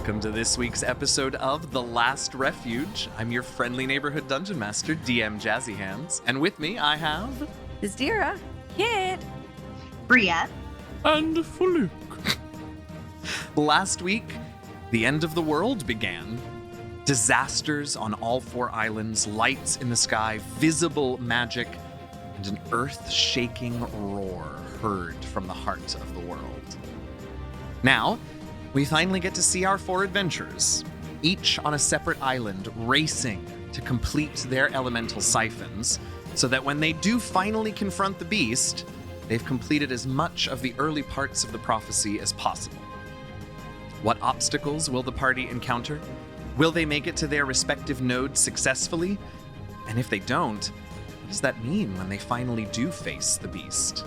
Welcome to this week's episode of The Last Refuge. I'm your friendly neighborhood dungeon master, DM Jazzy Hands, and with me I have... Zdira, Kit, Bria, and Fuluk. Last week, the end of the world began. Disasters on all four islands, lights in the sky, visible magic, and an earth-shaking roar heard from the heart of the world. Now, we finally get to see our four adventurers, each on a separate island, racing to complete their elemental siphons, so that when they do finally confront the beast, they've completed as much of the early parts of the prophecy as possible. What obstacles will the party encounter? Will they make it to their respective nodes successfully? And if they don't, what does that mean when they finally do face the beast?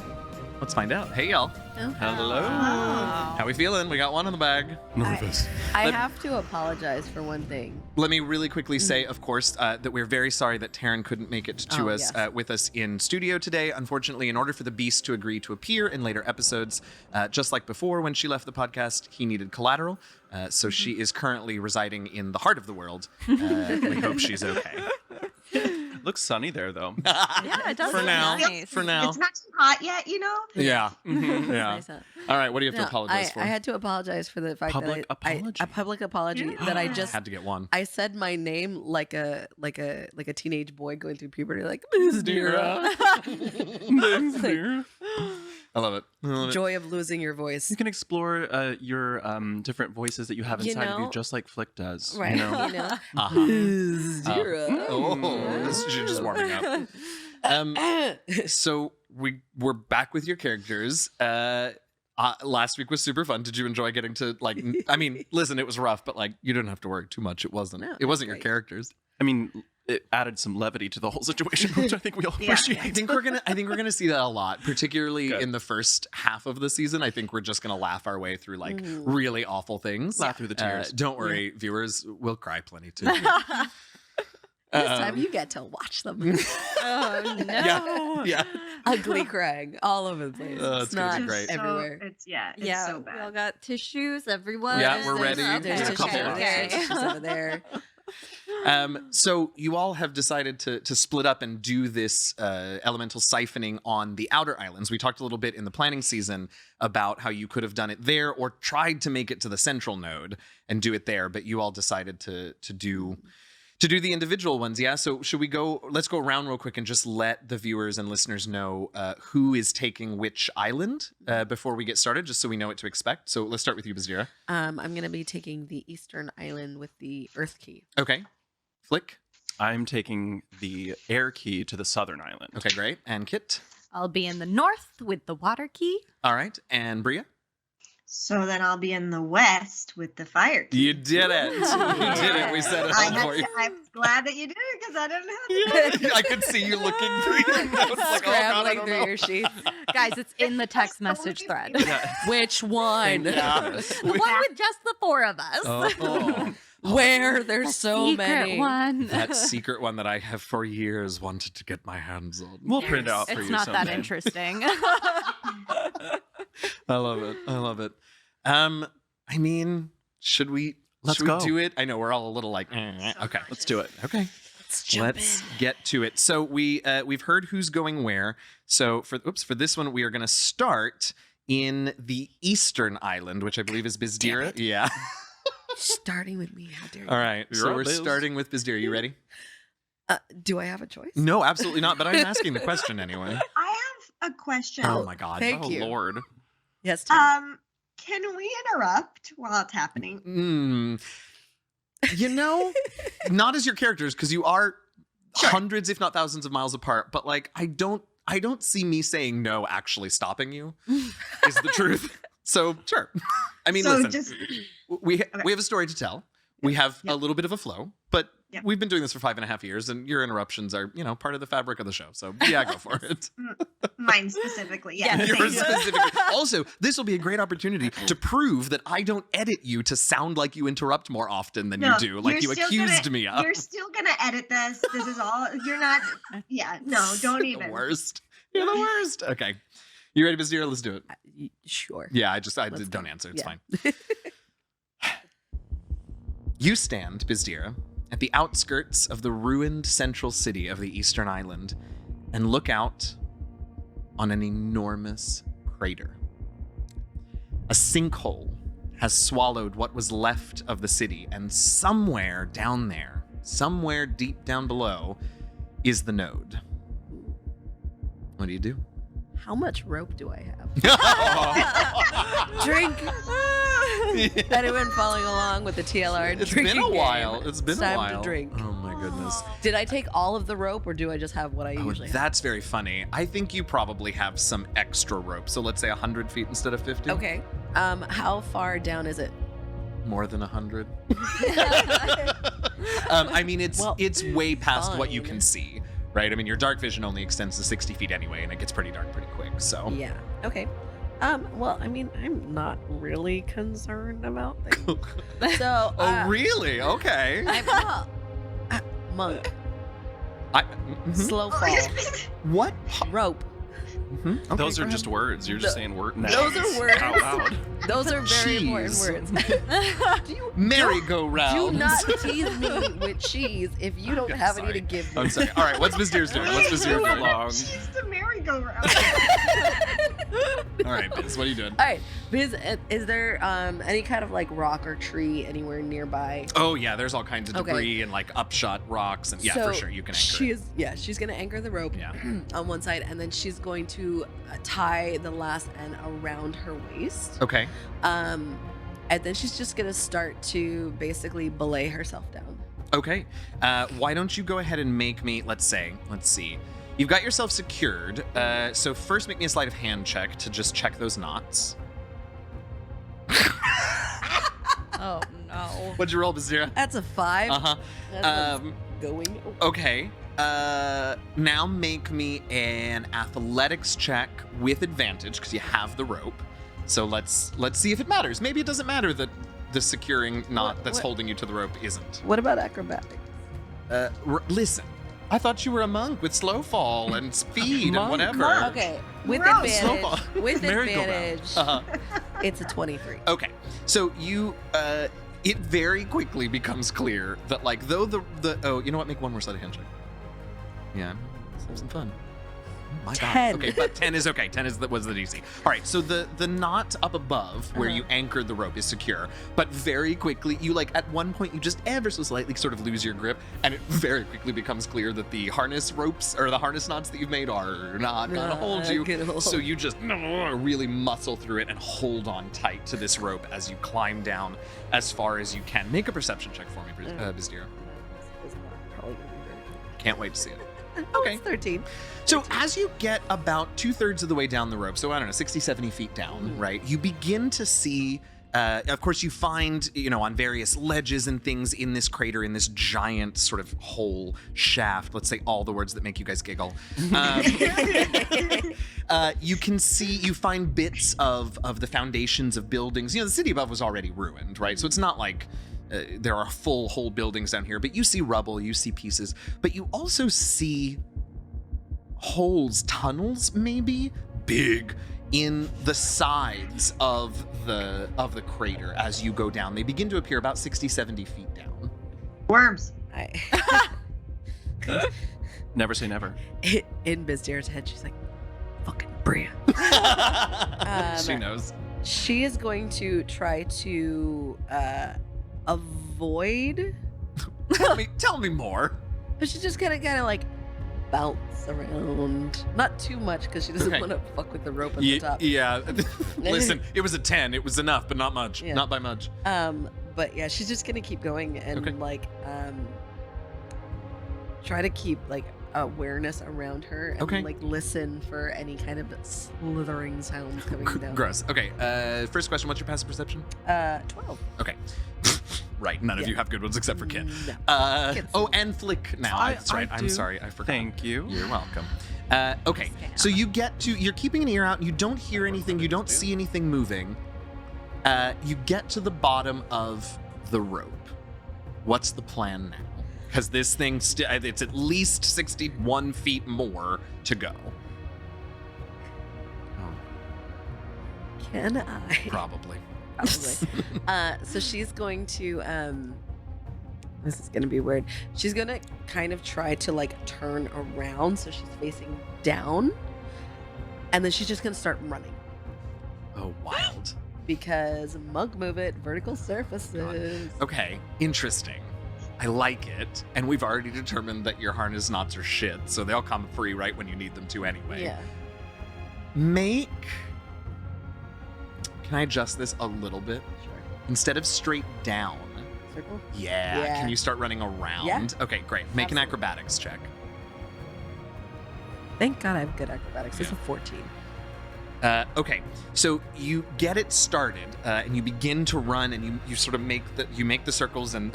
Let's find out. Hey, y'all. Oh. Hello. How we feeling? We got one in the bag. Nervous. I have to apologize for one thing. Let me really quickly say, of course, that we're very sorry that Taryn couldn't make it to us with us in studio today. Unfortunately, in order for the Beast to agree to appear in later episodes, just like before when she left the podcast, he needed collateral. So she is currently residing in the heart of the world. We hope she's okay. Looks sunny there, though. Yeah, it does For look now. nice. For now. It's not too hot yet, you know? Yeah. It's Yeah. nice out. All right. What do you have to No, apologize for? I had to apologize for the fact Public that apology. a public apology that I just Had to get one. I said my name like a teenage boy going through puberty, like Miss Dira. I love it. I love it. Joy of losing your voice. You can explore your different voices that you have You inside of know? you, just like Flick does. Right. You know? You know? Uh-huh. Miss Dira. She's just warming up. So we're back with your characters. Last week was super fun. Did you enjoy getting to I mean, listen, it was rough, but you didn't have to worry too much. It wasn't. No, It wasn't your great. characters. I mean, it added some levity to the whole situation, which I think we all Yeah. appreciate. I think we're gonna see that a lot, particularly Good. in the first half of the season. I think we're just gonna laugh our way through really awful things. Laugh through the tears. Don't worry, viewers. We'll cry plenty too. This time you get to watch them. Oh no. Yeah. Ugly crying all over the place. It's It's gonna not be great. everywhere. It's Yeah, so we all bad. got tissues, everyone. Yeah, we're ready. Okay, There's a tissues couple over of there. okay. Tissues over there. So you all have decided to split up and do this elemental siphoning on the outer islands. We talked a little bit in the planning season about how you could have done it there or tried to make it to the central node and do it there, but you all decided to do the individual ones. Yeah. So should we go? Let's go around real quick and just let the viewers and listeners know who is taking which island before we get started, just so we know what to expect. So let's start with you, Bazira. I'm going to be taking the eastern island with the Earth Key. Okay. Flick. I'm taking the air key to the southern island. Okay, great. And Kit. I'll be in the north with the water key. All right. And Bria. So then I'll be in the west with the fire key. You did it. You did it. We set it up for you. I'm glad that you did it because I didn't have to. I could see you looking through your notes like, oh God, I Scrambling don't through know. your sheets. Guys, it's in the text so message thread. confusing. Which one? Yeah. The one with just the four of us. Oh. Where there's The so secret many. one. That secret one that I have for years wanted to get my hands on. We'll print it out for It's you not that someday. interesting. I love it. I love it. I mean, should we Let's go. do it? I know we're all a little like, okay. Let's do it. Okay. Let's get to it. So we've heard who's going where. So for this one, we are going to start in the eastern island, which I believe is Bizdira. Yeah. Starting with me. How dare you? All right. You're So up, we're Biz. starting with Bizdira. You ready? Do I have a choice? No, absolutely not. But I'm asking the question anyway. I have a question. Oh my God. Thank Oh, you. Lord. Yes. Tim. Can we interrupt while it's happening? Not as your characters, because you are hundreds, if not thousands of miles apart. But I don't see me saying no actually stopping you is the truth. So sure. I mean, So listen, just we have a story to tell. We have Yep. a little bit of a flow, but Yep. we've been doing this for 5.5 years, and your interruptions are, part of the fabric of the show. So yeah, go for it. mine specifically. Yeah. Yes. Yours thank you. specifically. Also, this will be a great opportunity to prove that I don't edit you to sound like you interrupt more often than you do, like you're you still accused gonna- me of. You're still gonna edit this. This is all. You're not. Yeah. No. Don't The even. worst. You're the worst. Okay. You ready, Bazira? Let's do it. Sure. Yeah, I Let's don't go. answer. It's Yeah. fine. You stand, Bizdira, at the outskirts of the ruined central city of the Eastern Island and look out on an enormous crater. A sinkhole has swallowed what was left of the city, and somewhere down there, somewhere deep down below, is the node. What do you do? How much rope do I have? Drink. Anyone following along with the TLR It's drinking been a game? while. It's been a time while. to drink. Oh my goodness. Did I take all of the rope, or do I just have what I Oh, usually have? that's very funny. I think you probably have some extra rope. So let's say 100 feet instead of 50. Okay. How far down is it? More than 100. I mean, it's way past what you fine. can see, right? I mean, your dark vision only extends to 60 feet anyway, and it gets pretty dark pretty quick. So Yeah. Okay. Well, I mean, I'm not really concerned about things. So. Oh, really? Okay. Monk. Mhm. Slow fall. What? Rope. Mhm. Okay, Those go are ahead. just words. You're just saying words. Those are words. Out loud. Those are very important Cheese. words. Do you merry-go-round. do not tease me with cheese if you don't I'm have any sorry. to give me. I'm sorry. All right, what's Vizdir's doing? What's Vizdir's doing? long. She's the merry-go-round. All right, Biz, what are you doing? All right, Biz, is there any kind of like rock or tree anywhere nearby? Oh yeah, there's all kinds of Okay. debris and like upshot rocks and yeah, So for sure you can anchor it. She's gonna anchor the rope Yeah. on one side, and then she's going to tie the last end around her waist. Okay. And then she's just gonna start to basically belay herself down. Okay. Why don't you go ahead and make me, let's see. You've got yourself secured. So first make me a sleight of hand check to just check those knots. Oh no. What'd you roll, Bizira? That's a 5. Uh-huh. That's Um, going. okay. Now make me an athletics check with advantage because you have the rope. So let's see if it matters. Maybe it doesn't matter that the securing knot that's what- holding you to the rope isn't. What about acrobatics? Listen, I thought you were a monk with slow fall and speed and Monk. whatever. Okay, with Gross. advantage. With Merry-go-round. advantage, Uh-huh. it's a 23. Okay, so you, it very quickly becomes clear that like though oh, you know what? Make one more sleight of hand check. Yeah, let's have some fun. Oh my 10. God. Okay, but 10 is okay. 10 was the DC. All right, so the knot up above where Uh-huh. you anchored the rope is secure, but very quickly you like at one point you just ever so slightly sort of lose your grip, and it very quickly becomes clear that the harness ropes or the harness knots that you've made are not gonna hold you. gonna hold. So you just really muscle through it and hold on tight to this rope as you climb down as far as you can. Make a perception check for me, Bizdira. It's not probably gonna be very good. Can't wait to see it. Oh, Okay. it's 13. So as you get about 2/3 of the way down the rope, so I don't know, 60, 70 feet down, right, you begin to see, of course you find, on various ledges and things in this crater, in this giant sort of hole shaft, let's say all the words that make you guys giggle. You find bits of the foundations of buildings. The city above was already ruined, right? So it's not like there are full whole buildings down here, but you see rubble, you see pieces, but you also see holes, tunnels maybe, big in the sides of the crater as you go down. They begin to appear about 60, 70 feet down. Worms. Never say never. In Bizdira's head, she's like, fucking Bria. She knows. She is going to try to avoid. Tell me more. But she's just gonna kind of like bounce around. Not too much because she doesn't Okay. want to fuck with the rope at the top. Yeah. Listen, it was a 10. It was enough, but not much. Yeah. Not by much. But yeah, she's just gonna keep going and Okay. try to keep like awareness around her and Okay. like listen for any kind of slithering sounds coming down. Gross. Okay. First question. What's your passive perception? 12. Okay. Right. None of Yeah. you have good ones except for Kit. No. Oh, and Flick now. That's right. I'm do. sorry. I forgot. Thank you. You're welcome. Okay, so you're keeping an ear out. You don't hear anything. You don't see anything moving. You get to the bottom of the rope. What's the plan now? Because this thing, it's at least 61 feet more to go. Can I? Probably. Probably. So she's going to This is gonna be weird. She's gonna kind of try to like turn around so she's facing down, and then she's just gonna start running Oh, wild. because mug move it, vertical surfaces. Okay, interesting. I like it. And we've already determined that your harness knots are shit, so they'll come free right when you need them to anyway. Yeah. Make... Can I adjust this a little bit? Sure. Instead of straight down. Circle. Yeah. Yeah. Can you start running around? Yeah. Okay, great. Make an Absolutely. acrobatics check. Thank God I have good acrobatics. It's Yeah. a 14. Okay, so you get it started, and you begin to run, and you sort of make the circles, and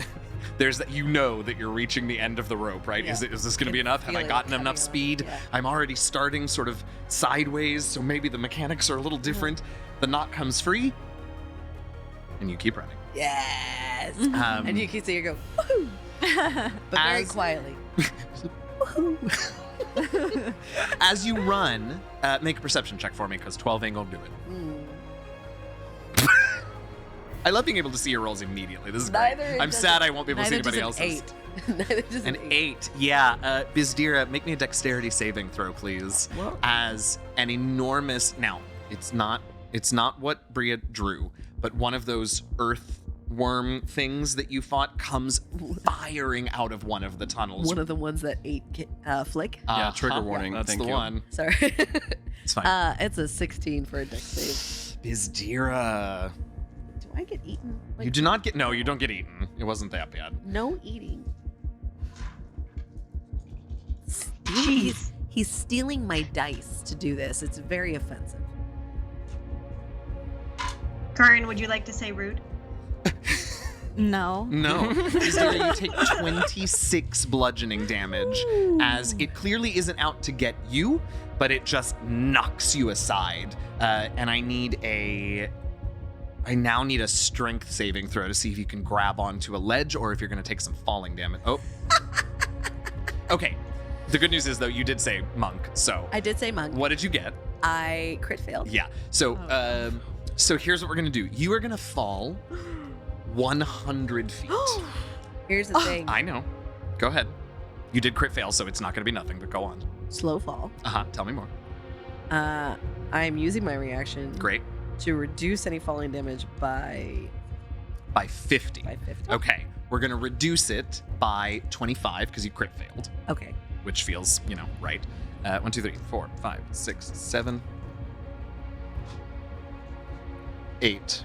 there's that that you're reaching the end of the rope, right? Yeah. Is this going to Can be enough? Have I feel it gotten coming enough on. speed? Yeah. I'm already starting sort of sideways, so maybe the mechanics are a little different. The knot comes free, and you keep running. Yes. Um, And you can see her go, woohoo, but very As- quietly. As you run, make a perception check for me, because 12 ain't gonna do it. Mm. I love being able to see your rolls immediately. This is Neither great. I'm does sad it- I won't be able to see Neither anybody does else's. an 8. Neither does An 8. Yeah. Bizdira, make me a dexterity saving throw, please. Well, As an enormous... Now, it's not what Bria drew, but one of those earthworm things that you fought comes firing out of one of the tunnels. one of the ones that ate Flick. Yeah, trigger Uh-huh. warning. That's Thank the you. one. Sorry. It's fine. It's a 16 for a dex save. Bizdira. Do I get eaten? You do not get... No, you don't get eaten. It wasn't that bad. No eating. Jeez. He's stealing my dice to do this. It's very offensive. Karin, would you like to say rude? No. No. Bizdira, you take 26 bludgeoning damage, as it clearly isn't out to get you, but it just knocks you aside. And I now need a strength saving throw to see if you can grab onto a ledge or if you're going to take some falling damage. Oh. Okay. The good news is, though, you did say monk, so I did say monk. what did you get? I crit failed. Yeah. So, Oh. so here's what we're going to do. You are going to fall 100 feet. Here's the thing. I know. Go ahead. You did crit fail, so it's not going to be nothing, but go on. Slow fall. Tell me more. I'm using my reaction Great. to reduce any falling damage by By 50. 50. Okay. We're going to reduce it by 25 because you crit failed, Okay. which feels, right. 1, 2, 3, 4, 5, 6, 7, 8.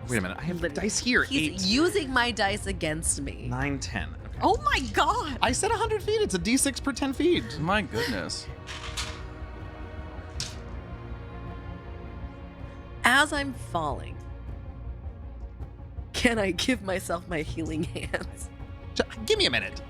Wait a minute. I have the dice here. He's 8, using my dice against me. 9, 10. Okay. Oh my god. I said 100 feet. It's a d6 per 10 feet. My goodness. As I'm falling, can I give myself my healing hands? Give me a minute.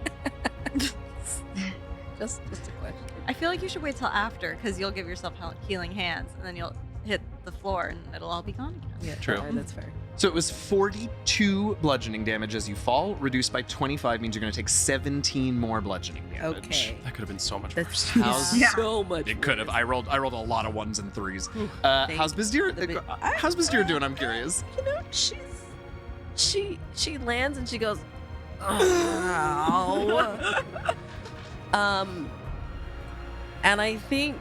Just a question. I feel like you should wait till after, because you'll give yourself healing hands, and then you'll hit the floor, and it'll all be gone again. Yeah, True. alright, that's fair. So it was 42 bludgeoning damage as you fall. Reduced by 25 means you're going to take 17 more bludgeoning damage. Okay. That could have been so much That's worse. How's- Yeah. so much. It could have. worse. I rolled a lot of 1s and 3s. Thank How's Bizdira? the bit- How's Bizdira doing? I'm curious. You know, she lands and she goes, oh. And I think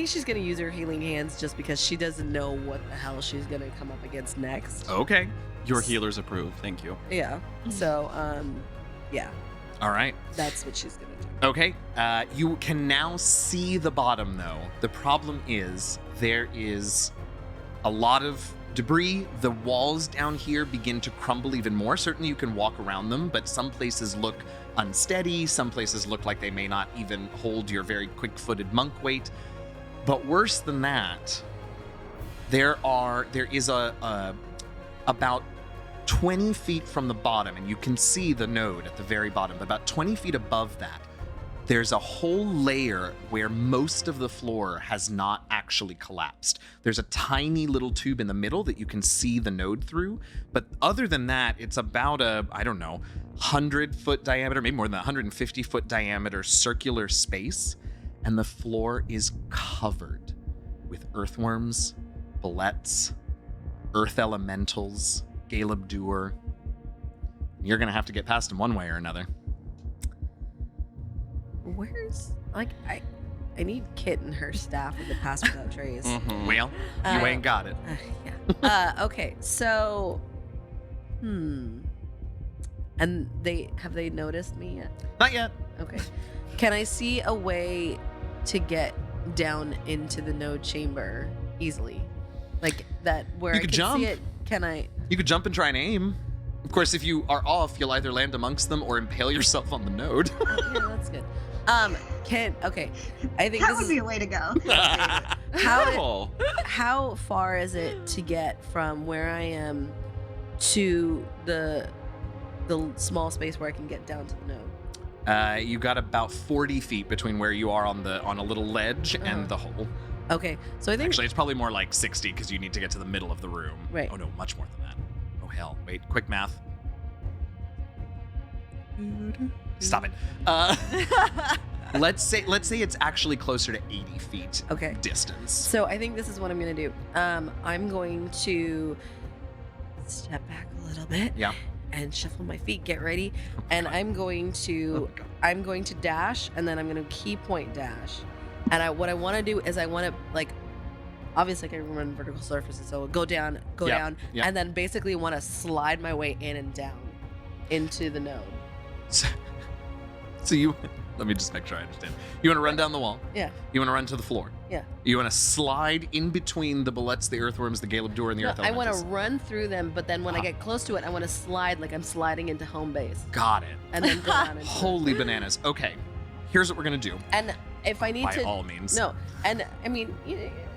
she's gonna use her healing hands just because she doesn't know what the hell she's gonna come up against next. Okay. Your healers approve. Thank you. Yeah. So, yeah, All right. that's what she's gonna do. Okay. You can now see the bottom, though. The problem is there is a lot of debris. The walls down here begin to crumble even more. Certainly you can walk around them, but some places look unsteady. Some places look like they may not even hold your very quick-footed monk weight. But worse than that, there is about 20 feet from the bottom, and you can see the node at the very bottom, but about 20 feet above that, there's a whole layer where most of the floor has not actually collapsed. There's a tiny little tube in the middle that you can see the node through, but other than that, it's about 100-foot diameter, maybe more than that, 150-foot diameter circular space, and the floor is covered with earthworms, bullets, earth elementals, Galebdur, You're going to have to get past him one way or another. Where's like I need Kit and her staff with the pass without trace. Mhm. Well, you ain't got it. Yeah. Okay. So, and have they noticed me yet? Not yet. Okay. Can I see a way to get down into the node chamber easily, like that where You I could can jump. see it? Can I? You could jump and try and aim. Of course, if you are off, you'll either land amongst them or impale yourself on the node. Yeah, that's good. Okay. I think That this would is be a way to go. how far is it to get from where I am to the small space where I can get down to the node? You got about 40 feet between where you are on a little ledge and the hole. Okay, so I think Actually, it's probably more like 60 because you need to get to the middle of the room. Right. Oh no, much more than that. Oh hell! Wait, quick math. Stop it. Let's say it's actually closer to 80 feet Okay. distance. So I think this is what I'm gonna do. I'm going to step back a little bit. Yeah. And shuffle my feet. Get ready. And I'm going to dash, and then I'm gonna key point dash. And what I want to do is I want to obviously I can run vertical surfaces, so go down, Yeah. and then basically want to slide my way in and down into the node. So you, let me just make sure I understand. You want to run down the wall. Yeah. You want to run to the floor. Yeah. You want to slide in between the bullets, the earthworms, the Galebdur, and the No, earth I want to elementals. run through them, but then when I get close to it, I want to slide like I'm sliding into home base, Got it. and then go down into Holy bananas. Okay. Here's what we're going to do. And if I need By to, all means. no, and I mean,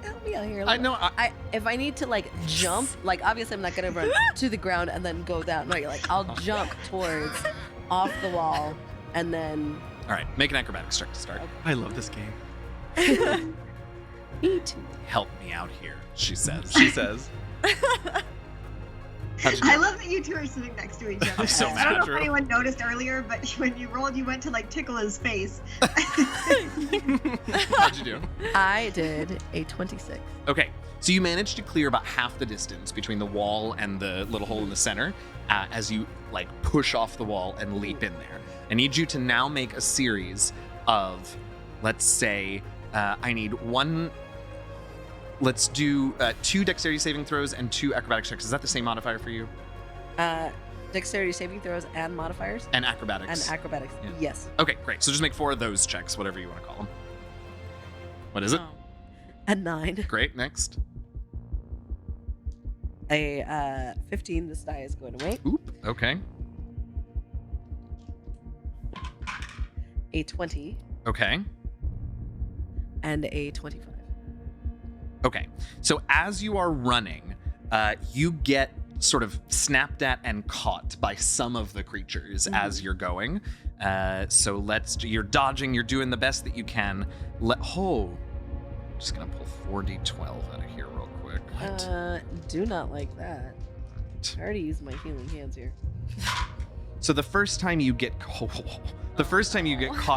help me out here. a I little. know. If I need to jump, obviously I'm not gonna run to the ground and then go down. No, I'll jump towards off the wall, and then All right. Make an acrobatics check to start. I love this game. me too. Help me out here, she says. She says. How'd you do? I love that you two are sitting next to each other. I'm so I mad, don't know Drew. if anyone noticed earlier, but when you rolled, you went to tickle his face. How'd you do? I did a 26. Okay, so you managed to clear about half the distance between the wall and the little hole in the center as you push off the wall and leap in there. I need you to now make a series of, let's say, I need one. Let's do 2 dexterity saving throws and 2 acrobatics checks. Is that the same modifier for you? Dexterity saving throws and modifiers And acrobatics. and acrobatics. Yeah. Yes. Okay, great. So just make 4 of those checks, whatever you want to call them. What is it? Oh. A 9. Great. Next. A 15. This die is going away. Oop. Okay. A 20 Okay. and a 25. Okay. So as you are running, you get sort of snapped at and caught by some of the creatures as you're going. So you're dodging, you're doing the best that you can. I'm just gonna pull 4d12 out of here real quick. Do not like that. I already used my healing hands here. So the first time you get caught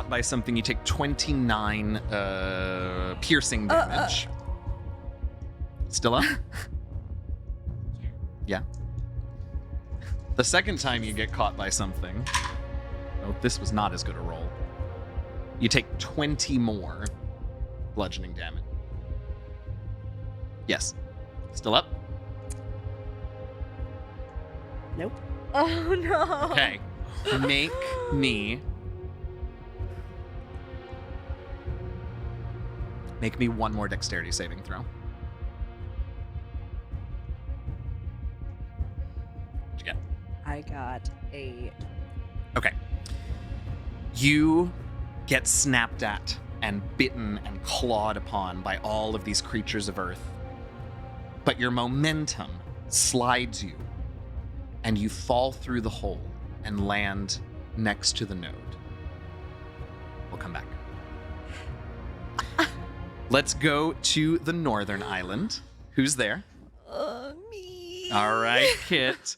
by something, you take 29 piercing damage. Still up? Yeah. The second time you get caught by something, oh, this was not as good a roll. You take 20 more bludgeoning damage. Yes. Still up? Nope. Oh no. Okay. Make me one more dexterity saving throw. What'd you get? I got a. Okay. You get snapped at and bitten and clawed upon by all of these creatures of Earth. But your momentum slides you, and you fall through the hole and land next to the node. We'll come back. Let's go to the northern island. Who's there? Me. All right, Kit.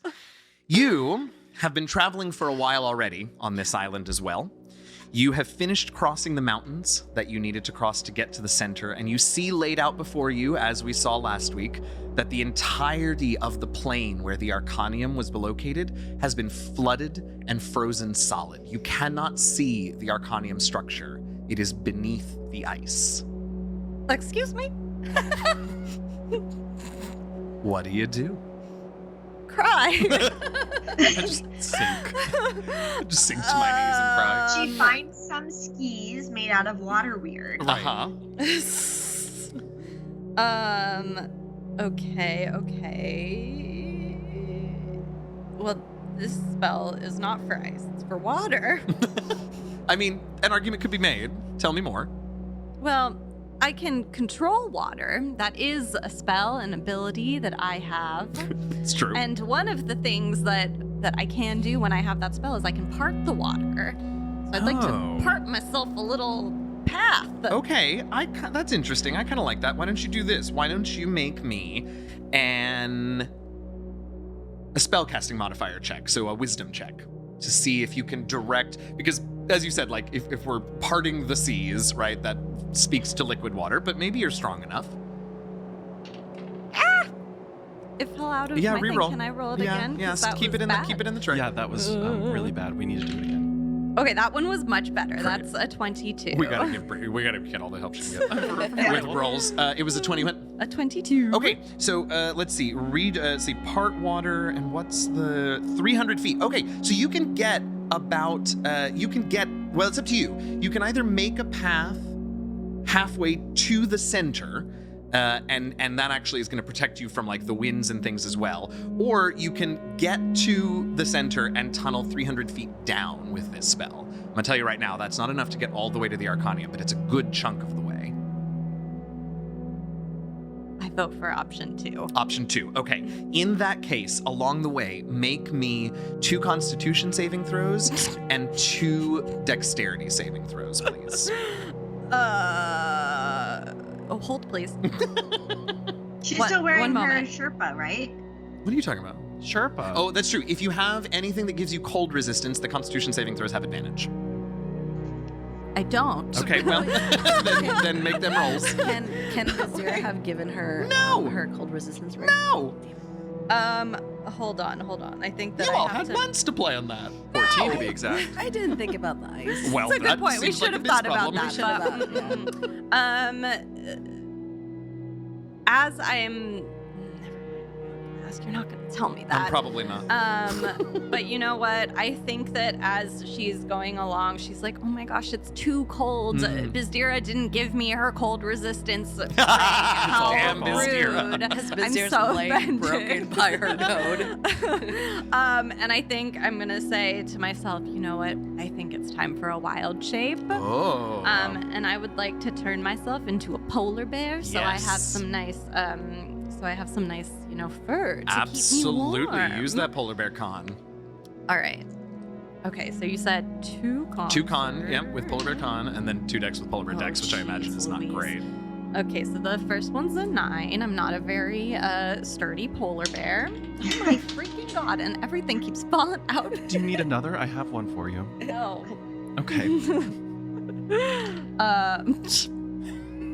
You have been traveling for a while already on this island as well. You have finished crossing the mountains that you needed to cross to get to the center, and you see laid out before you, as we saw last week, that the entirety of the plain where the Arcanium was located has been flooded and frozen solid. You cannot see the Arcanium structure. It is beneath the ice. Excuse me? What do you do? Cry. I just sink. Just sink to my knees and cry. She finds some skis made out of water weird. Uh-huh. Okay. Well, this spell is not for ice, it's for water. I mean, an argument could be made. Tell me more. Well, I can control water. That is a spell, an ability that I have. It's true. And one of the things that I can do when I have that spell is I can part the water. So I'd like Oh. to part myself a little path. Okay, that's interesting. I kind of like that. Why don't you do this? Why don't you make me a spellcasting modifier check, so a wisdom check, to see if you can direct, because as you said, like if we're parting the seas, right, that speaks to liquid water, but maybe you're strong enough. It fell out of Yeah, my thing. reroll. Can I roll it Yeah, again? 'Cause yes, that keep was it bad. in the tray. Yeah, that was really bad. We need to do it again. Okay, that one was much better. Great. That's a 22. We gotta get all the help she can get with rolls. It was a 20 win. A 22. Okay, so let's see. Part water, and what's the 300 feet? Okay, so you can get about, well, it's up to you. You can either make a path halfway to the center, and that actually is going to protect you from like the winds and things as well, or you can get to the center and tunnel 300 feet down with this spell. I'm gonna tell you right now, that's not enough to get all the way to the Arcanium, but it's a good chunk of the way. I vote for option 2. Option 2. Okay. In that case, along the way, make me 2 Constitution saving throws and 2 Dexterity saving throws, please. Hold, please. She's What- still wearing one her moment. Sherpa, right? What are you talking about? Sherpa. Oh, that's true. If you have anything that gives you cold resistance, the Constitution saving throws have advantage. I don't. Okay, well, then make them rolls. Can Azira have given her No! her cold resistance ring? No! Hold on. I think that You I all have had to... months to play on that. 14 to be exact. I didn't think about the ice. Well, That's a that good point. We seems like should a have biz thought about problem. that. should have but, thought, as I am... You're not going to tell me that. Probably not. But you know what? I think that as she's going along, she's like, oh my gosh, it's too cold. Bizdira didn't give me her cold resistance. How Damn Bizdira. rude. Has I'm Bizdir's so leg offended. broken by her node? And I think I'm going to say to myself, you know what? I think it's time for a wild shape. Oh. And I would like to turn myself into a polar bear, so I have Yes. some nice, fur to Absolutely. keep me warm. Use that polar bear con. All right. Okay, so you said 2 con. 2 con, yep, with polar bear con, and then 2 dex with polar bear Oh, dex, which I imagine is not jeez great. Okay, so the first one's a 9. I'm not a very sturdy polar bear. Oh my freaking god! And everything keeps falling out. Do you need another? I have one for you. No. Okay.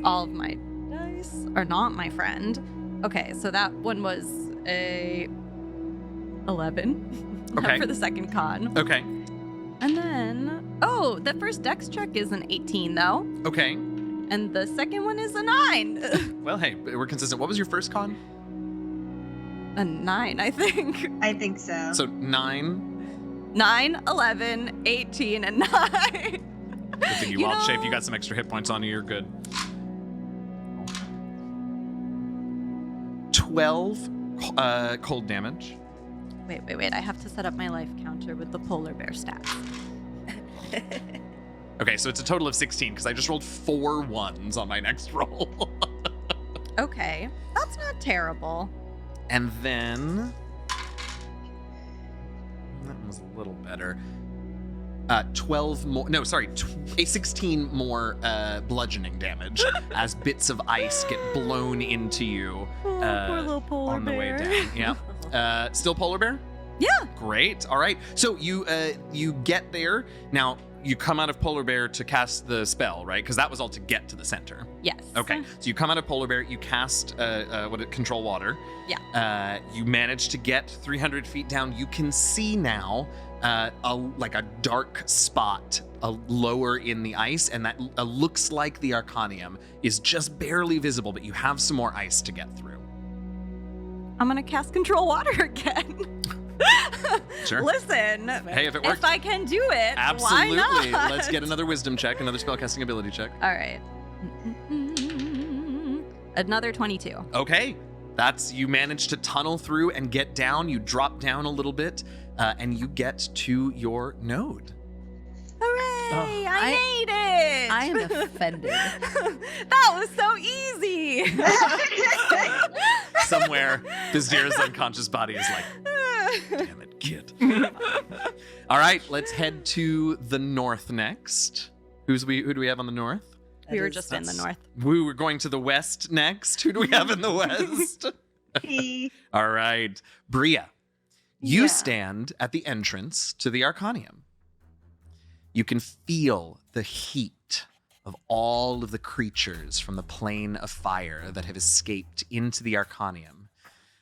All of my dice are not my friend. Okay, so that one was a 11 Okay. for the second con. Okay. And then, the first dex check is an 18 though, Okay. and the second one is a 9. Well, hey, we're consistent. What was your first con? A 9, I think. I think so. So 9. 9, 11, 18, and 9. Good thing you wild shape. You got some extra hit points on you. You're good. 12 cold damage. Wait. I have to set up my life counter with the polar bear stats. Okay, so it's a total of 16 because I just rolled 4 1s on my next roll. Okay, that's not terrible. And then that was a little better. 12 more. No, sorry, 16 more bludgeoning damage as bits of ice get blown into you Poor little polar on the way bear. down. Yeah. Still polar bear? Yeah. Great. All right. So you get there now. you come out of Polar Bear to cast the spell, right? Because that was all to get to the center. Yes. Okay, so you come out of Polar Bear, you cast control water. Yeah. You manage to get 300 feet down. You can see now a dark spot lower in the ice, and that looks like the Arcanium is just barely visible, but you have some more ice to get through. I'm gonna cast control water again. Sure. Listen, Hey, if it works. if I can do it, Absolutely. why not? Let's get another wisdom check, another spellcasting ability check. All right. Another 22. Okay. You manage to tunnel through and get down. You drop down a little bit, and you get to your node. Hooray! I made it! I am offended. That was so easy. Somewhere, Bizdira's unconscious body is like, damn it, kid. All right, let's head to the north next. Who do we have on the north? We were just in the north. We were going to the west next. Who do we have in the west? Hey. All right, Bria, you Yeah. stand at the entrance to the Arcanium. You can feel the heat of all of the creatures from the plane of fire that have escaped into the Arcanium.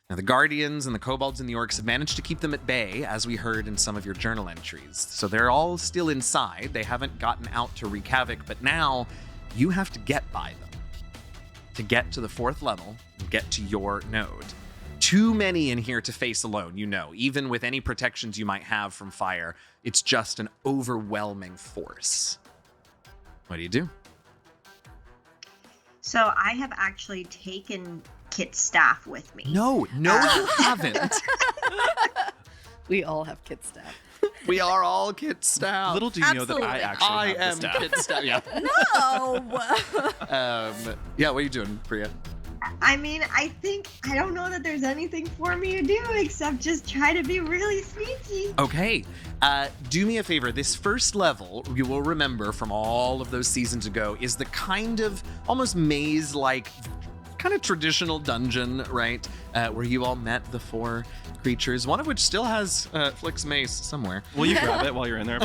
Now, the Guardians and the Kobolds and the Orcs have managed to keep them at bay, as we heard in some of your journal entries. So they're all still inside. They haven't gotten out to wreak havoc, but now you have to get by them to get to the 4th level and get to your node. Too many in here to face alone, even with any protections you might have from fire. It's just an overwhelming force. What do? So I have actually taken Kit's staff with me. No, you haven't. We all have kid staff. We are all Kit staff. Little do you know that Absolutely. I actually I have am the staff. Kit staff. Yeah. No. Yeah, what are you doing, Priya? I mean, I don't know that there's anything for me to do except just try to be really sneaky. Okay. Do me a favor. This first level, you will remember from all of those seasons ago, is the kind of almost maze-like, kind of traditional dungeon, right? Where you all met the 4 creatures, one of which still has Flick's mace somewhere. Will you grab it while you're in there?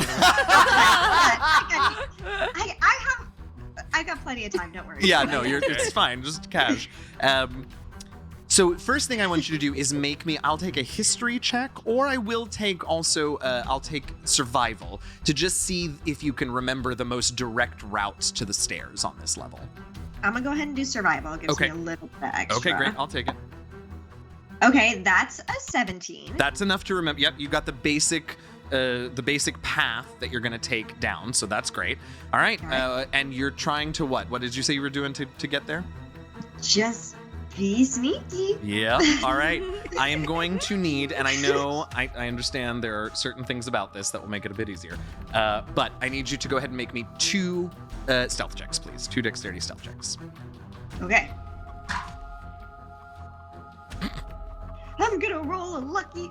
I got plenty of time. Don't worry. Yeah, no, it's fine. Just cash. So first thing I want you to do is I'll take a history check, or I will take I'll take survival to just see if you can remember the most direct routes to the stairs on this level. I'm gonna go ahead and do survival. It gives Okay. me a little bit extra. Okay, great. I'll take it. Okay, that's a 17. That's enough to remember. Yep, you got the basic path that you're going to take down, so that's great. All right, and you're trying to what? What did you say you were doing to get there? Just be sneaky. Yeah. All right. I am going to need, and I know, I understand there are certain things about this that will make it a bit easier, but I need you to go ahead and make me 2 stealth checks, please. 2 dexterity stealth checks. Okay. I'm gonna roll a lucky.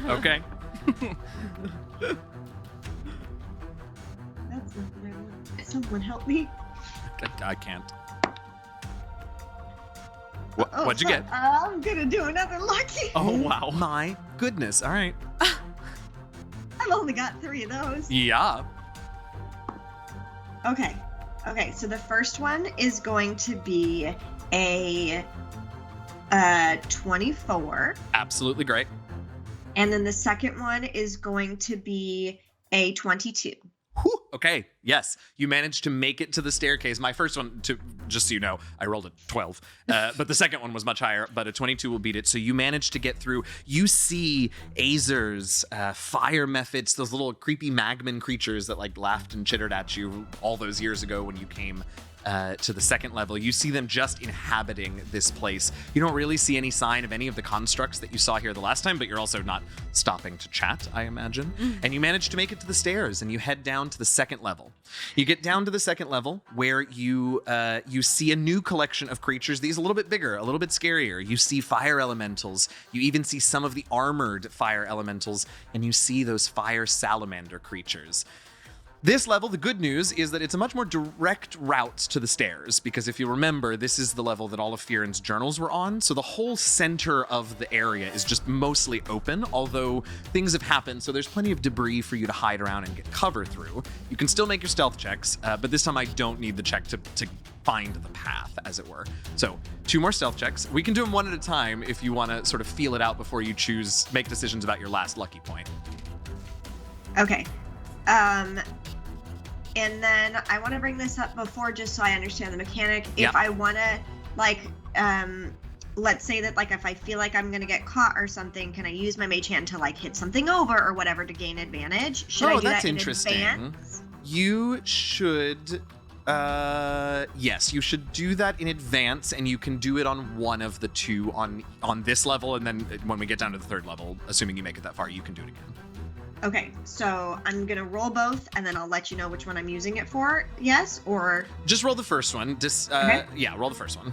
Okay. That's not what I want. Someone help me. I can't. What'd you get? I'm gonna do another lucky. Oh, wow. My goodness. All right. I've only got 3 of those. Yeah. Okay. Okay, so the first one is going to be a 24. Absolutely great. And then the second one is going to be a 22. Whew. Okay, yes, you managed to make it to the staircase. My first one, just so you know, I rolled a 12, but the second one was much higher, but a 22 will beat it. So you managed to get through. You see Azers, fire methods, those little creepy magman creatures that like laughed and chittered at you all those years ago when you came to the second level. You see them just inhabiting this place. You don't really see any sign of any of the constructs that you saw here the last time, but you're also not stopping to chat, I imagine. And you manage to make it to the stairs, and you head down to the second level. You get down to the second level, where you see a new collection of creatures. These a little bit bigger, a little bit scarier. You see fire elementals. You even see some of the armored fire elementals, and you see those fire salamander creatures. This level, the good news is that it's a much more direct route to the stairs, because if you remember, this is the level that all of Fearon's journals were on, so the whole center of the area is just mostly open, although things have happened, so there's plenty of debris for you to hide around and get cover through. You can still make your stealth checks, but this time I don't need the check to find the path, as it were. So 2 more stealth checks. We can do them one at a time if you want to sort of feel it out before you make decisions about your last lucky point. Okay. And then I want to bring this up before just so I understand the mechanic. Yep. If I want to, like, let's say that, like, if I feel like I'm going to get caught or something, can I use my mage hand to, like, hit something over or whatever to gain advantage? Should I do that's that in interesting. advance? You should, yes, you should do that in advance, and you can do it on one of the 2 on this level, and then when we get down to the 3rd level, assuming you make it that far, you can do it again. Okay, so I'm gonna roll both, and then I'll let you know which one I'm using it for. Yes, or Just roll the first one. Okay. Yeah, roll the first one.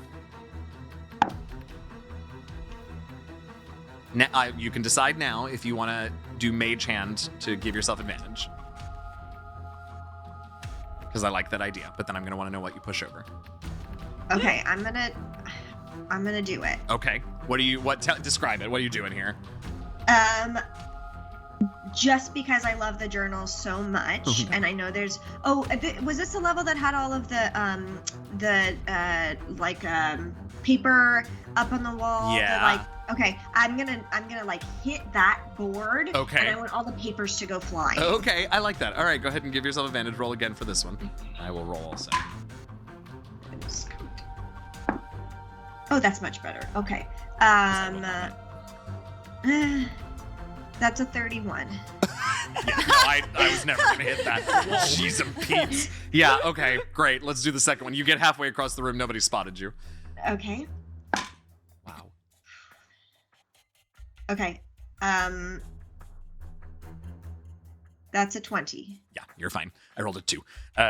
Now, you can decide now if you want to do Mage Hand to give yourself advantage. Because I like that idea, but then I'm going to want to know what you push over. okay, I'm gonna do it. Okay. Describe it. What are you doing here? Just because I love the journals so much, Okay. and I know there's. Was this the level that had all of the paper up on the wall? Yeah. Okay, I'm gonna like hit that board. Okay. And I want all the papers to go flying. Okay, I like that. All right, go ahead and give yourself advantage. Roll again for this one. I will roll also. Oh, that's much better. Okay. That's a 31. I was never going to hit that. Jeez and Pete's. Yeah, okay, great. Let's do the second one. You get halfway across the room. Nobody spotted you. Okay. Wow. Okay. That's a 20. Yeah, you're fine. I rolled a 2.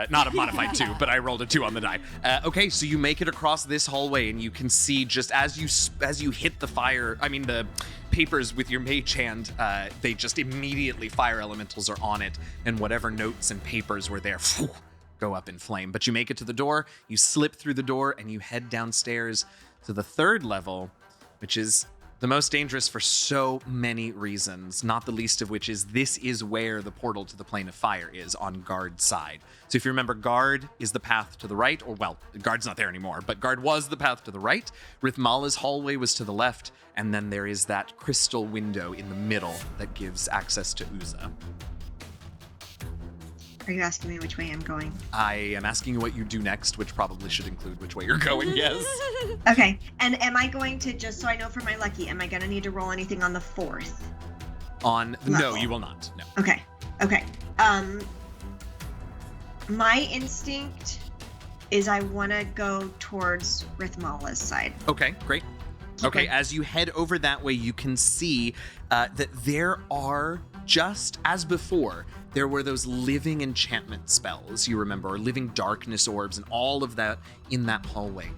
Not a modified 2, but I rolled a 2 on the die. Okay, so you make it across this hallway, and you can see just as you hit the papers with your mage hand, they just immediately, fire elementals are on it, and whatever notes and papers were there go up in flame. But you make it to the door, you slip through the door, and you head downstairs to the 3rd level, which is the most dangerous for so many reasons, not the least of which is this is where the portal to the plane of fire is, on Guard's side. So if you remember, Guard is the path to the right, or well, Guard's not there anymore, but Guard was the path to the right. Rithmala's hallway was to the left, and then there is that crystal window in the middle that gives access to Uza. Are you asking me which way I'm going? I am asking you what you do next, which probably should include which way you're going, yes. Okay, and am I going to, just so I know for my lucky, am I going to need to roll anything on the 4th? No, Level. you will not. No. Okay. My instinct is I want to go towards Rithmala's side. Okay, great. Okay, as you head over that way, you can see that there are, just as before, there were those living enchantment spells, you remember, or living darkness orbs, and all of that in that hallway.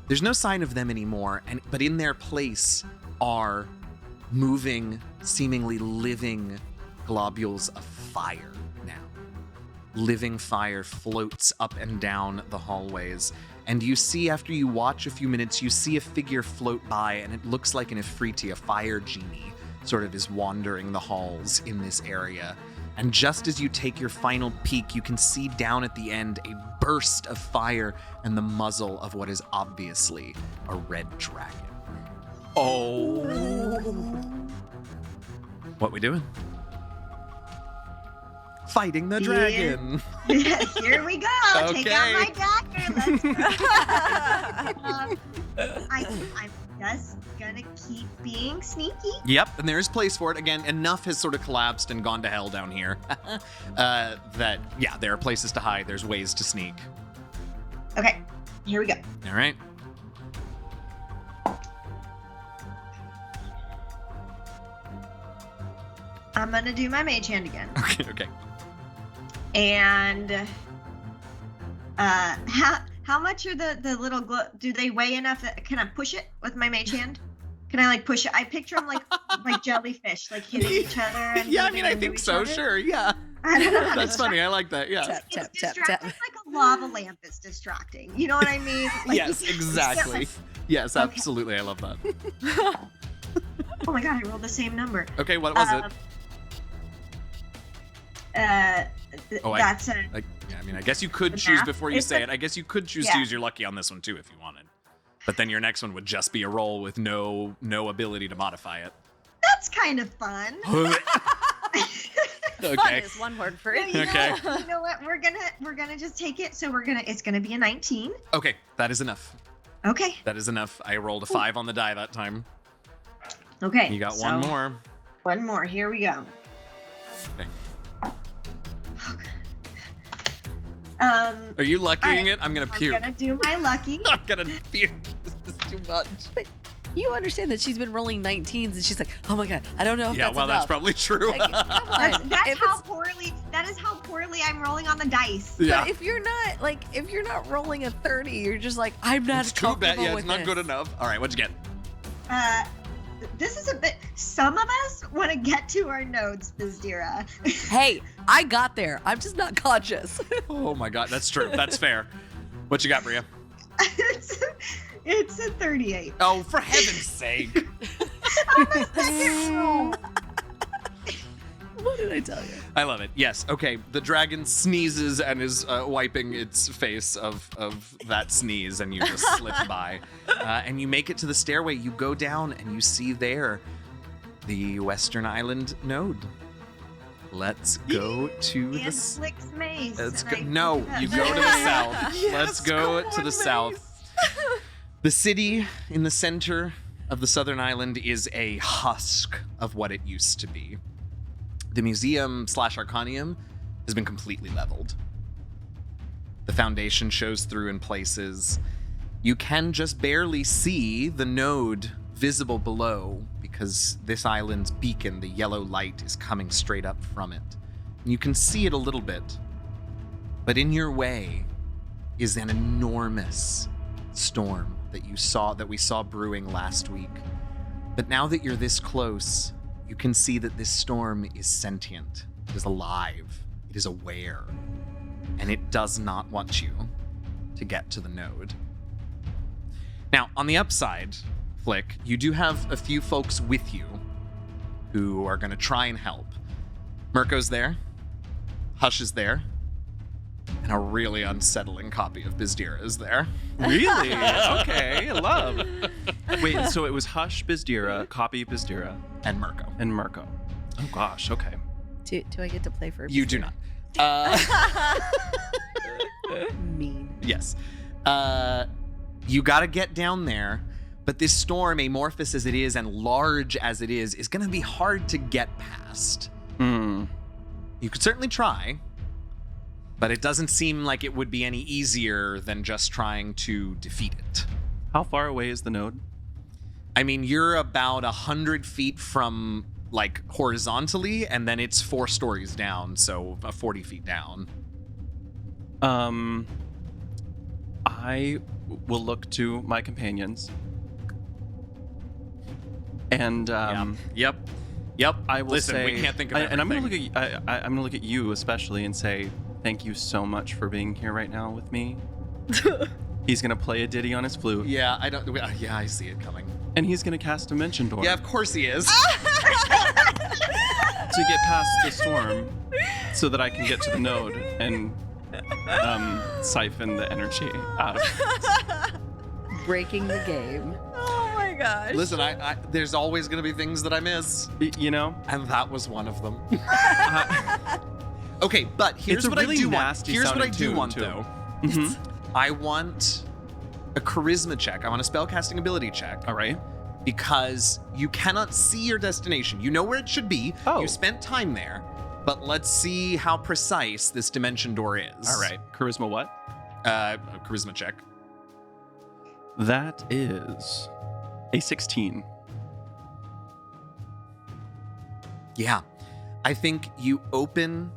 There's no sign of them anymore, but in their place are moving, seemingly living globules of fire now. Living fire floats up and down the hallways. And you see, after you watch a few minutes, you see a figure float by, and it looks like an Ifriti, a fire genie, sort of is wandering the halls in this area. And just as you take your final peek, you can see down at the end a burst of fire and the muzzle of what is obviously a red dragon. Oh. What we doing? Fighting the dragon. Here we go. Okay. Take out my dagger. Let's go. I'm just gonna keep being sneaky. Yep, and there is place for it. Again, enough has sort of collapsed and gone to hell down here. That, yeah, there are places to hide. There's ways to sneak. Okay, here we go. All right. I'm gonna do my mage hand again. Okay. And how much are the little do they weigh enough that can I push it with my mage hand? Can I like push it? I picture them like jellyfish, like hitting each other. And Yeah, I mean, moving I into think each so. other. Sure, yeah. I don't know how That's funny. I like that. Yeah. Tap, It's tap, tap, distracting tap. like a lava lamp is distracting. You know what I mean? Like, Yes, exactly. Yes, Okay. absolutely. I love that. Oh my god, I rolled the same number. Okay, what was it? Oh, That's a Yeah, I mean, I guess you could The choose math? before you It's say a- it. I guess you could choose to Yeah. use your lucky on this one too if you wanted. But then your next one would just be a roll with no ability to modify it. that's kind of fun. Fun Okay. is one word for You it. know Okay. what? You know what? We're gonna just take it. So it's gonna be a 19. Okay, that is enough. Okay. That is enough. I rolled a 5 on the die that time. Okay. You got so one more. One more. Here we go. Okay. Um, Are you luckying Alright, it? I'm gonna I'm puke. gonna do my lucky. I'm gonna puke. This is too much. You understand that she's been rolling 19s and she's like, oh my god, I don't know if Yeah, that's well, enough. that's probably true. Like, come on. That's If how it's- poorly. That is how poorly I'm rolling on the dice. Yeah. But if you're not rolling a 30, you're just like, I'm not It's too bad. comfortable Yeah, with it's not this. good enough. All right, what'd you get? This is a bit. Some of us want to get to our nodes, Bizdira. Hey, I got there. I'm just not conscious. Oh my god, that's true. That's fair. What you got, Bria? it's a 38. Oh, for heaven's sake. On my second roll. What did I tell you? I love it. Yes. Okay. The dragon sneezes and is wiping its face of that sneeze, and you just slip by, and you make it to the stairway. You go down, and you see there the Western Island node. Let's go to the. And Flick's mace. Let's and go. I No, pick it up. you go to the south. Yes, Let's go come to on, the south. The city in the center of the southern island is a husk of what it used to be. The museum / Arcanium has been completely leveled. The foundation shows through in places. You can just barely see the node visible below because this island's beacon, the yellow light, is coming straight up from it. You can see it a little bit, but in your way is an enormous storm that we saw brewing last week. But now that you're this close, you can see that this storm is sentient. It is alive. It is aware. And it does not want you to get to the node. Now, on the upside, Flick, you do have a few folks with you who are going to try and help. Mirko's there. Hush is there. And a really unsettling copy of Bizdira is there. Really? Okay, love. Wait, so it was Hush, Bizdira, copy Bizdira, And Mirko. and Marco. Oh gosh, okay. Do I get to play for You do not. Mean. Yes. You got to get down there, but this storm, amorphous as it is and large as it is going to be hard to get past. Hmm. You could certainly try, but it doesn't seem like it would be any easier than just trying to defeat it. How far away is the node? I mean, you're about 100 feet from, like, horizontally, and then it's 4 stories down, so 40 feet down. I will look to my companions. And Yep. I will Listen, say, we can't think of and I'm gonna everything. look at I'm gonna look at you especially and say thank you so much for being here right now with me. He's gonna play a ditty on his flute, Yeah, I don't. Yeah, I see it coming. and he's gonna cast Dimension Door Yeah, of course he is. to get past the storm, so that I can get to the node and siphon the energy out of it. Breaking the game. Oh my gosh. Listen, I there's always gonna be things that I miss, You know, and that was one of them. Okay, but here's It's a what really I do want. nasty Here's what I sounding do tune, want, too. though. Mhm. I want a charisma check. I want a spellcasting ability check. All right. Because you cannot see your destination. You know where it should be. Oh. You spent time there. But let's see how precise this dimension door is. All right. Charisma what? A charisma check. That is a 16. Yeah. I think you open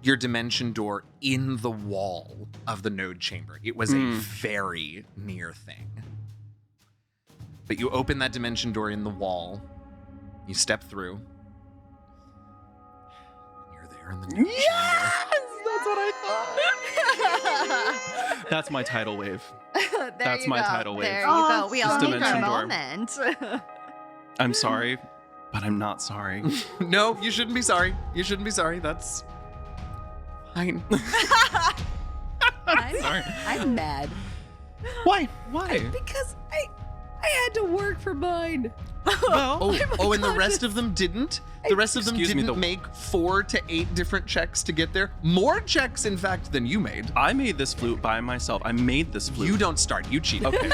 your dimension door in the wall of the node chamber. It was a very near thing. But you open that dimension door in the wall. You step through. And you're there. fire in the node Yes! That's what I thought. That's my tidal wave. That's my tidal wave. There you Oh, go. We it's all so need our nice. moment. I'm sorry, but I'm not sorry. chamber. No, you shouldn't be sorry. You shouldn't be sorry. That's fine. Sorry. I'm mad Why? Why? because I had to work for mine. Oh, and the rest of them didn't? The rest of them Excuse me, didn't the- make 4 to 8 different checks to get there? More checks, in fact, than you made. I made this flute by myself. I made this flute. You don't start. You cheated. Okay.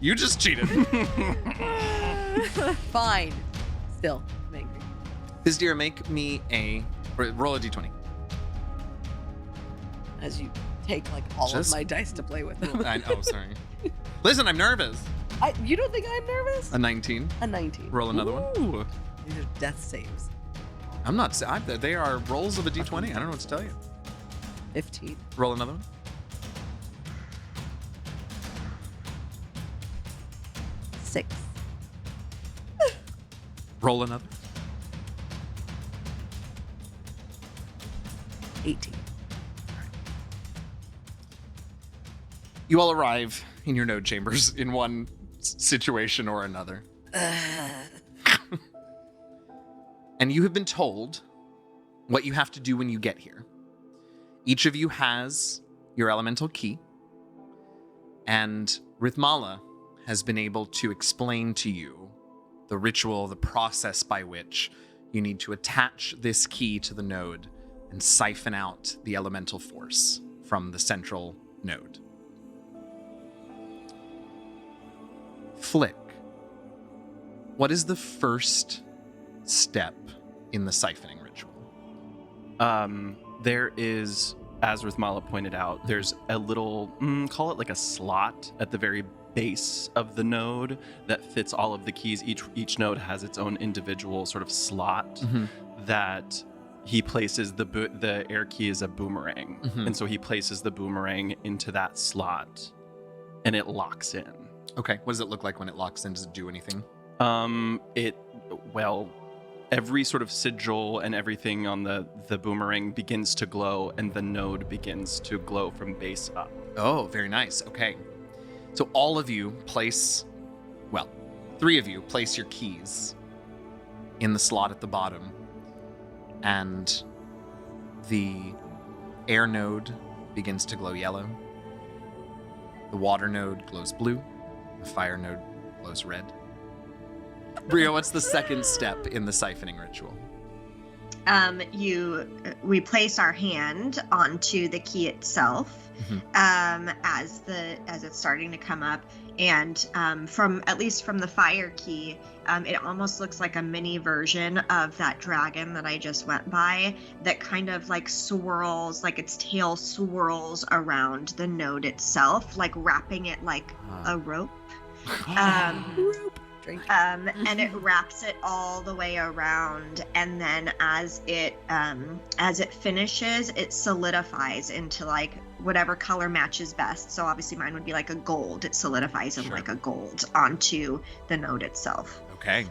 You just cheated. Fine. Still, I'm angry. Bizdira, make me roll a d20. As you take like all Just- of my dice to play with. Oh, sorry. Listen, I'm nervous. You don't think I'm nervous? A 19. A 19. Roll another one. Ooh. These are death saves. I'm not. They are rolls of a d20. I don't know what to tell you. 15. Roll another one. 6. Roll another. 18. You all arrive in your node chambers in one situation or another. And you have been told what you have to do when you get here. Each of you has your elemental key, and Rithmala has been able to explain to you the ritual, the process by which you need to attach this key to the node and siphon out the elemental force from the central node. Flick, what is the first step in the siphoning ritual? There is, as Rithmala pointed out, there's a little, call it like a slot at the very base of the node that fits all of the keys. Each node has its own individual sort of slot that he places the air key is a boomerang. And so he places the boomerang into that slot and it locks in. Okay, what does it look like when it locks in? Does it do anything? Every sort of sigil and everything on the boomerang begins to glow, and the node begins to glow from base up. Oh, very nice. Okay. So all of you place, 3 of you place your keys in the slot at the bottom, and the air node begins to glow yellow. The water node glows blue. The fire node glows red. Brio, what's the second step in the siphoning ritual? We place our hand onto the key itself as it's starting to come up, and from the fire key, it almost looks like a mini version of that dragon that I just went by, that kind of like swirls, like its tail swirls around the node itself, like wrapping it like a rope. And it wraps it all the way around, and then as it finishes, it solidifies into like whatever color matches best. So obviously mine would be like a gold. It solidifies in like a gold onto the node itself. Okay,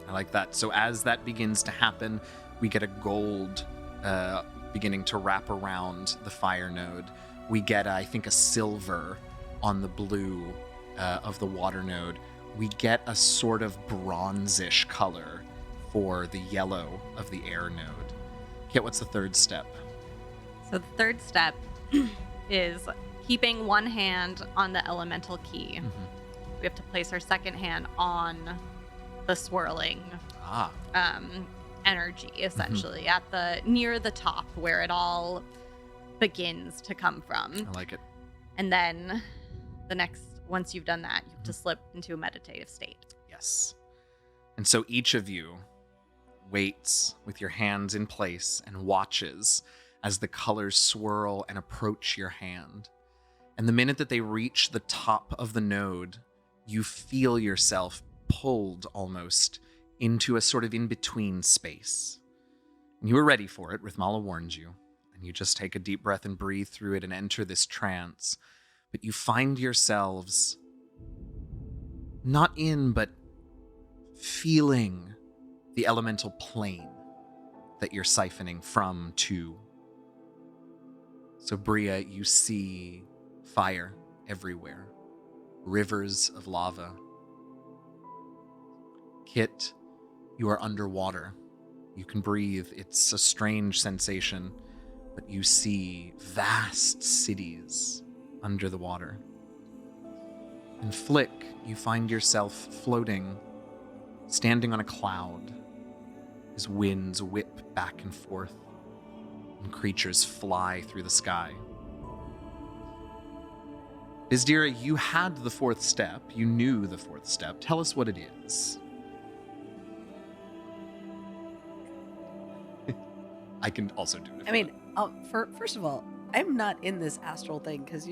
I like that. So as that begins to happen, we get a gold beginning to wrap around the fire node. We get, I think, a silver on the blue of the water node. We get a sort of bronzish color for the yellow of the air node. Kit, what's the third step? So the third step is keeping one hand on the elemental key. We have to place our second hand on the swirling energy, essentially, at the near the top where it all begins to come from. I like it. And then once you've done that, you have to slip into a meditative state. Yes. And so each of you waits with your hands in place and watches as the colors swirl and approach your hand. And the minute that they reach the top of the node, you feel yourself pulled almost into a sort of in-between space. And you were ready for it. Rithmala warned you. And you just take a deep breath and breathe through it and enter this trance. But you find yourselves not in, but feeling the elemental plane. that you're siphoning from to. So Bria, you see fire everywhere, rivers of lava. Kit, you are underwater. You can breathe. It's a strange sensation, but you see vast cities under the water. And Flick, you find yourself floating, standing on a cloud as winds whip back and forth and creatures fly through the sky. Bizdira, you had the fourth step. You knew the fourth step. Tell us what it is. I can also do it. I mean, first of all, I'm not in this astral thing because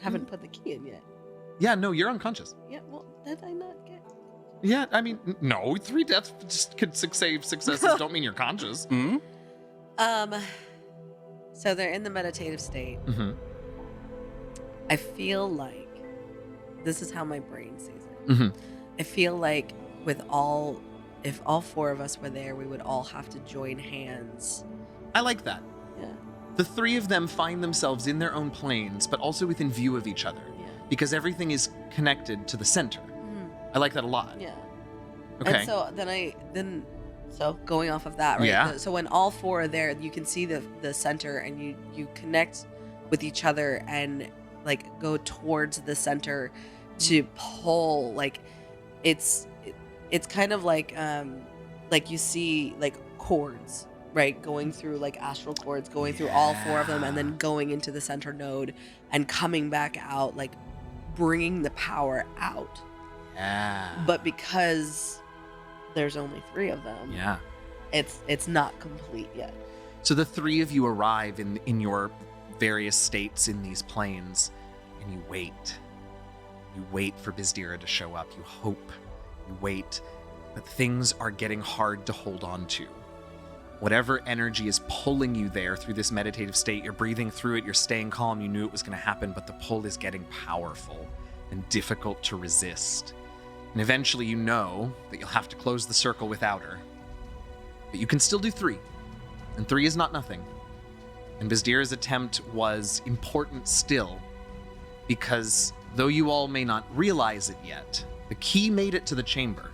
haven't put the key in yet. Yeah, no, you're unconscious. Yeah, well, did I not get? Yeah, I mean, no, 3 deaths just could save successes don't mean you're conscious. Mm-hmm. So they're in the meditative state. Mm-hmm. I feel like this is how my brain sees it. Mm-hmm. I feel like if all 4 of us were there, we would all have to join hands. I like that. Yeah. The 3 of them find themselves in their own planes, but also within view of each other, Yeah. because everything is connected to the center. Mhm. I like that a lot. Yeah. Okay. And so going off of that, right? Yeah. So when all 4 are there, you can see the center, and you connect with each other and like go towards the center to pull. Like it's kind of like you see like cords, right, going through like astral cords, going through all 4 of them, and then going into the center node and coming back out, like bringing the power out. Yeah. But because there's only 3 of them, Yeah. it's not complete yet. So the 3 of you arrive in your various states in these planes, and you wait. You wait for Bizdira to show up. You hope. You wait. But things are getting hard to hold on to. Whatever energy is pulling you there through this meditative state, you're breathing through it, you're staying calm, you knew it was going to happen, but the pull is getting powerful and difficult to resist. And eventually you know that you'll have to close the circle without her. But you can still do 3. And 3 is not nothing. And Bizdira's attempt was important still, because though you all may not realize it yet, the key made it to the chamber,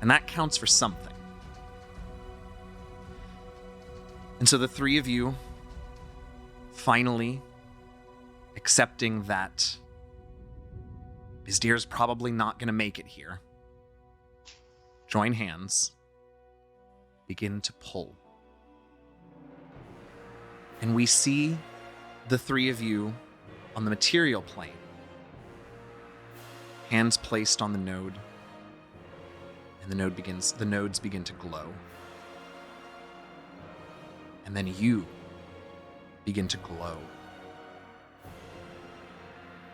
and that counts for something. And so the 3 of you, finally accepting that Bizdira's probably not going to make it here, join hands, begin to pull. And we see the 3 of you on the material plane, hands placed on the node, and the nodes begin to glow. And then you begin to glow.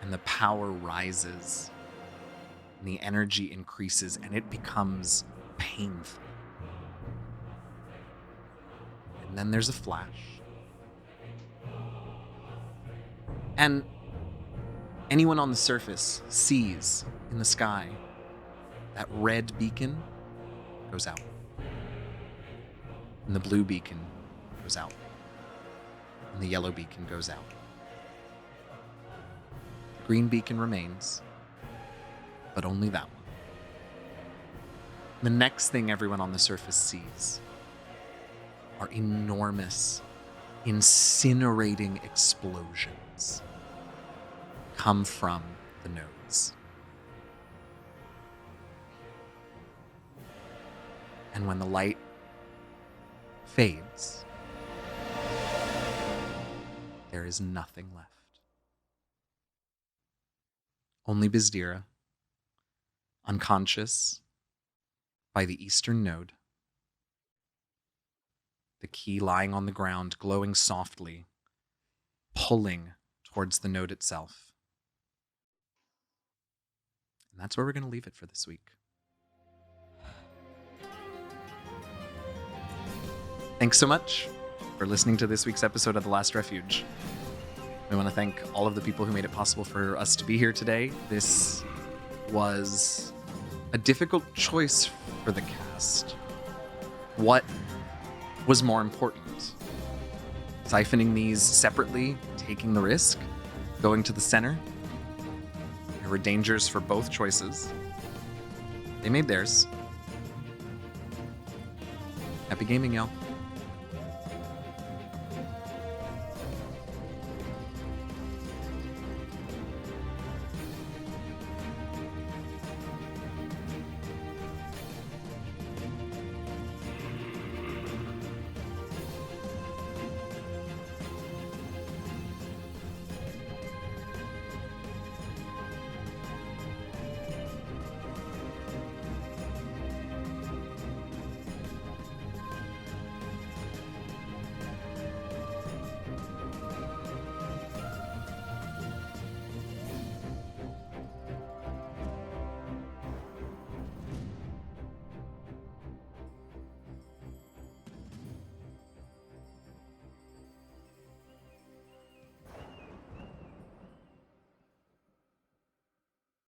And the power rises, and the energy increases, and it becomes painful. And then there's a flash. And anyone on the surface sees in the sky that red beacon goes out. And the blue beacon goes out. And the yellow beacon goes out. The green beacon remains, but only that one. The next thing everyone on the surface sees are enormous, incinerating explosions come from the nodes. And when the light fades, there is nothing left. Only Bizdira, unconscious by the eastern node, the key lying on the ground, glowing softly, pulling towards the node itself. And that's where we're going to leave it for this week. Thanks so much for listening to this week's episode of The Last Refuge. We want to thank all of the people who made it possible for us to be here today. This was a difficult choice for the cast. What was more important? Siphoning these separately, taking the risk, going to the center? There were dangers for both choices. They made theirs. Happy gaming, y'all.